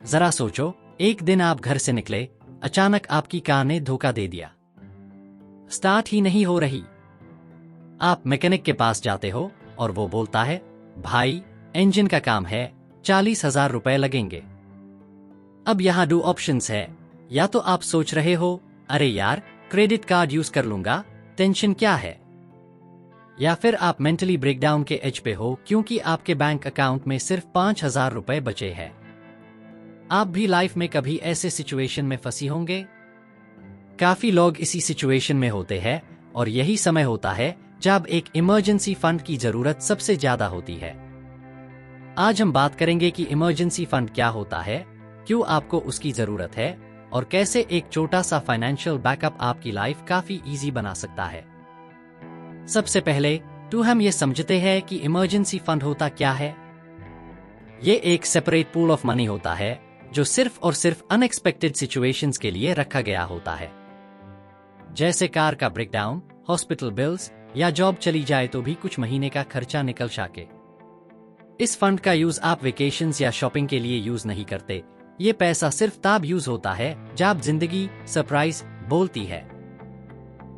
जरा सोचो, एक दिन आप घर से निकले, अचानक आपकी कार ने धोखा दे दिया। स्टार्ट ही नहीं हो रही। आप मैकेनिक के पास जाते हो और वो बोलता है, भाई इंजन का काम है, 40,000 रुपए लगेंगे। अब यहाँ दो ऑप्शंस है, या तो आप सोच रहे हो, अरे यार क्रेडिट कार्ड यूज कर लूंगा, टेंशन क्या है। या फिर आप मेंटली ब्रेकडाउन के एज पे हो क्योंकि आपके बैंक अकाउंट में सिर्फ 5,000 रुपए बचे हैं। आप भी लाइफ में कभी ऐसे सिचुएशन में फंसी होंगे। काफी लोग इसी सिचुएशन में होते हैं और यही समय होता है जब एक इमरजेंसी फंड की जरूरत सबसे ज्यादा होती है। आज हम बात करेंगे कि इमरजेंसी फंड क्या होता है, क्यों आपको उसकी जरूरत है और कैसे एक छोटा सा फाइनेंशियल बैकअप आपकी लाइफ काफी इजी बना सकता है। सबसे पहले तो हम ये समझते हैं कि इमरजेंसी फंड होता क्या है। ये एक सेपरेट पूल ऑफ मनी होता है जो सिर्फ और सिर्फ अनएक्सपेक्टेड सिचुएशंस के लिए रखा गया होता है, जैसे कार का ब्रेकडाउन, हॉस्पिटल बिल्स या जॉब चली जाए तो भी कुछ महीने का खर्चा निकल सके। इस फंड का यूज आप वेकेशंस या शॉपिंग के लिए यूज नहीं करते। ये पैसा सिर्फ तब यूज होता है जब जिंदगी सरप्राइज बोलती है।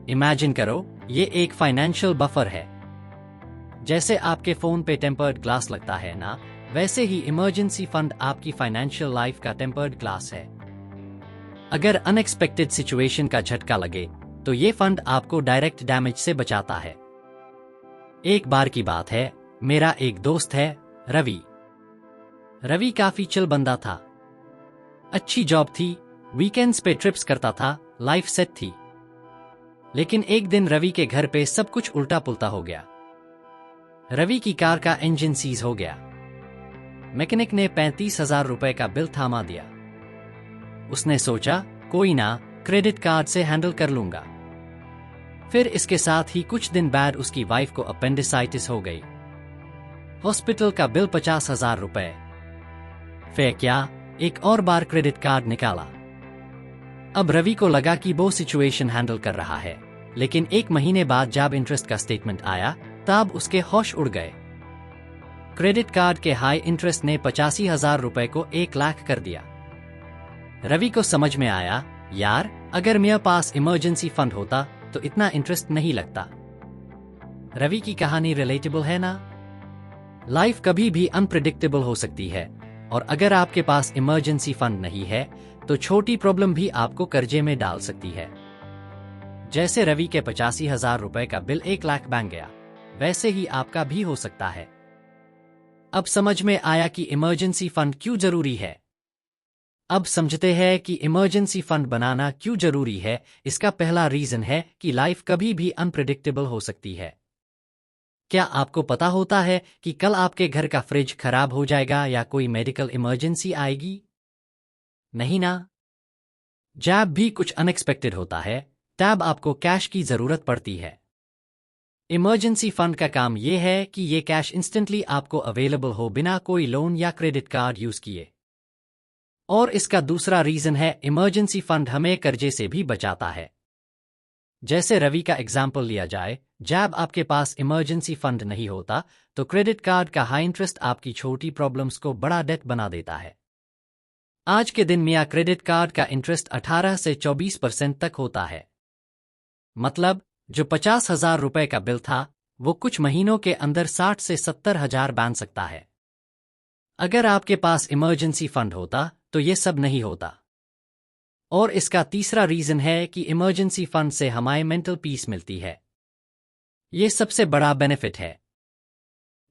इमेजिन करो, ये एक फाइनेंशियल बफर है। जैसे आपके फोन पे टेम्पर्ड ग्लास लगता है ना, वैसे ही इमरजेंसी फंड आपकी फाइनेंशियल लाइफ का टेम्पर्ड ग्लास है। अगर अनएक्सपेक्टेड सिचुएशन का झटका लगे तो ये फंड आपको डायरेक्ट डैमेज से बचाता है। एक बार की बात है, मेरा एक दोस्त है रवि। रवि काफी चिल बंदा था, अच्छी जॉब थी, वीकेंड्स पे ट्रिप्स करता था, लाइफ सेट थी। लेकिन एक दिन रवि के घर पे सब कुछ उल्टा पुल्टा हो गया। रवि की कार का इंजन सीज हो गया। मैकेनिक ने 35,000 रुपए का बिल थामा दिया। उसने सोचा, कोई ना, क्रेडिट कार्ड से हैंडल कर लूंगा। फिर इसके साथ ही कुछ दिन बाद उसकी वाइफ को अपेंडिसाइटिस हो गई। हॉस्पिटल का बिल 50,000 रुपए। फिर क्या, एक और बार क्रेडिट कार्ड निकाला। अब रवि को लगा कि वो सिचुएशन हैंडल कर रहा है, लेकिन एक महीने बाद जब इंटरेस्ट का स्टेटमेंट आया तब उसके होश उड़ गए। क्रेडिट कार्ड के हाई इंटरेस्ट ने 85,000 रुपए को 1 लाख कर दिया। रवि को समझ में आया, यार अगर मेरे पास इमरजेंसी फंड होता तो इतना इंटरेस्ट नहीं लगता। रवि की कहानी रिलेटेबल है ना। लाइफ कभी भी अनप्रेडिक्टेबल हो सकती है और अगर आपके पास इमरजेंसी फंड नहीं है तो छोटी प्रॉब्लम भी आपको कर्जे में डाल सकती है। जैसे रवि के 85,000 रुपए का बिल 1 लाख बन गया, वैसे ही आपका भी हो सकता है। अब समझ में आया कि इमरजेंसी फंड क्यों जरूरी है। अब समझते हैं कि इमरजेंसी फंड बनाना क्यों जरूरी है। इसका पहला रीजन है कि लाइफ कभी भी अनप्रेडिक्टेबल हो सकती है। क्या आपको पता होता है कि कल आपके घर का फ्रिज खराब हो जाएगा या कोई मेडिकल इमरजेंसी आएगी? नहीं ना। जब भी कुछ अनएक्सपेक्टेड होता है तब आपको कैश की जरूरत पड़ती है। इमरजेंसी फंड का काम यह है कि ये कैश इंस्टेंटली आपको अवेलेबल हो बिना कोई लोन या क्रेडिट कार्ड यूज किए। और इसका दूसरा रीजन है, इमरजेंसी फंड हमें कर्जे से भी बचाता है। जैसे रवि का एग्जाम्पल लिया जाए, जब आपके पास इमरजेंसी फंड नहीं होता तो क्रेडिट कार्ड का हाई इंटरेस्ट आपकी छोटी प्रॉब्लम्स को बड़ा डेट बना देता है। आज के दिन में क्रेडिट कार्ड का इंटरेस्ट 18 से 24% तक होता है। मतलब जो 50,000 रुपए का बिल था वो कुछ महीनों के अंदर 60 से 70,000 बन सकता है। अगर आपके पास इमरजेंसी फंड होता तो ये सब नहीं होता। और इसका तीसरा रीजन है कि इमरजेंसी फंड से हमारे मेंटल पीस मिलती है। ये सबसे बड़ा बेनिफिट है।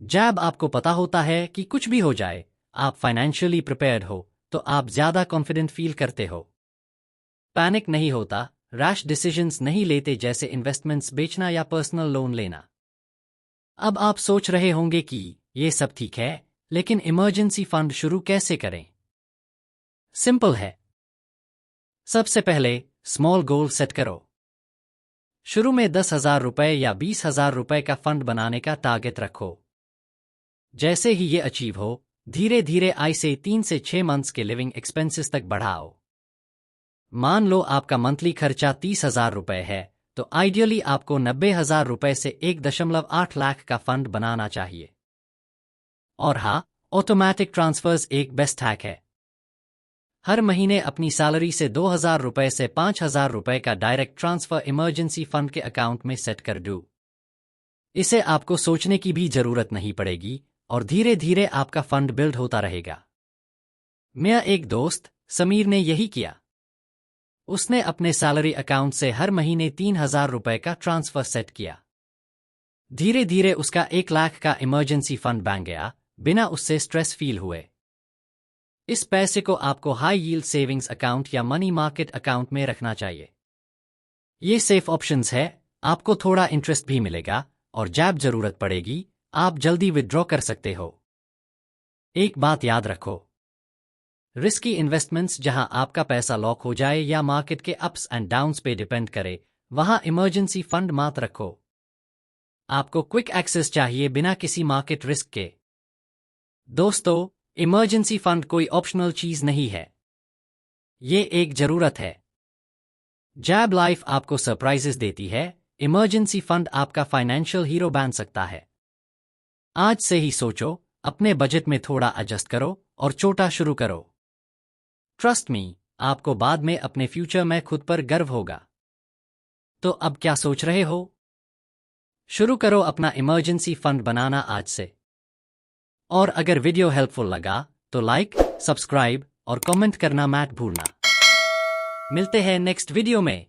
जब आपको पता होता है कि कुछ भी हो जाए आप फाइनेंशियली प्रिपेयर्ड हो तो आप ज्यादा कॉन्फिडेंट फील करते हो। पैनिक नहीं होता, रैश डिसीजंस नहीं लेते जैसे इन्वेस्टमेंट्स बेचना या पर्सनल लोन लेना। अब आप सोच रहे होंगे कि ये सब ठीक है, लेकिन इमरजेंसी फंड शुरू कैसे करें? सिंपल है। सबसे पहले स्मॉल गोल सेट करो। शुरू में 10,000 रुपए या 20,000 रुपए का फंड बनाने का टारगेट रखो। जैसे ही ये अचीव हो, धीरे धीरे आय से 3 से 6 मंथ्स के लिविंग एक्सपेंसेस तक बढ़ाओ। मान लो आपका मंथली खर्चा 30,000 रुपए है, तो आइडियली आपको 90,000 रुपए से 1.8 लाख का फंड बनाना चाहिए। और हाँ, ऑटोमेटिक ट्रांसफर्स एक बेस्ट हैक है। हर महीने अपनी सैलरी से 2,000 रुपए से 5,000 रुपए का डायरेक्ट ट्रांसफर इमरजेंसी फंड के अकाउंट में सेट कर दो। इसे आपको सोचने की भी जरूरत नहीं पड़ेगी और धीरे धीरे आपका फंड बिल्ड होता रहेगा। मेरा एक दोस्त समीर ने यही किया। उसने अपने सैलरी अकाउंट से हर महीने 3,000 रुपए का ट्रांसफर सेट किया। धीरे धीरे उसका 1 लाख का इमरजेंसी फंड बन गया, बिना उससे स्ट्रेस फील हुए। इस पैसे को आपको हाई यील्ड सेविंग्स अकाउंट या मनी मार्केट अकाउंट में रखना चाहिए। ये सेफ ऑप्शंस है, आपको थोड़ा इंटरेस्ट भी मिलेगा और जब जरूरत पड़ेगी आप जल्दी विथड्रॉ कर सकते हो। एक बात याद रखो, रिस्की इन्वेस्टमेंट्स जहां आपका पैसा लॉक हो जाए या मार्केट के अप्स एंड डाउन्स पे डिपेंड करे, वहां इमरजेंसी फंड मत रखो। आपको क्विक एक्सेस चाहिए बिना किसी मार्केट रिस्क के। दोस्तों, इमरजेंसी फंड कोई ऑप्शनल चीज नहीं है, ये एक जरूरत है। जब लाइफ आपको सरप्राइजेस देती है, इमरजेंसी फंड आपका फाइनेंशियल हीरो बन सकता है। आज से ही सोचो, अपने बजट में थोड़ा एडजस्ट करो और छोटा शुरू करो। ट्रस्ट मी, आपको बाद में अपने फ्यूचर में खुद पर गर्व होगा। तो अब क्या सोच रहे हो? शुरू करो अपना इमरजेंसी फंड बनाना आज से। और अगर वीडियो हेल्पफुल लगा तो लाइक, सब्सक्राइब और कमेंट करना मत भूलना। मिलते हैं नेक्स्ट वीडियो में।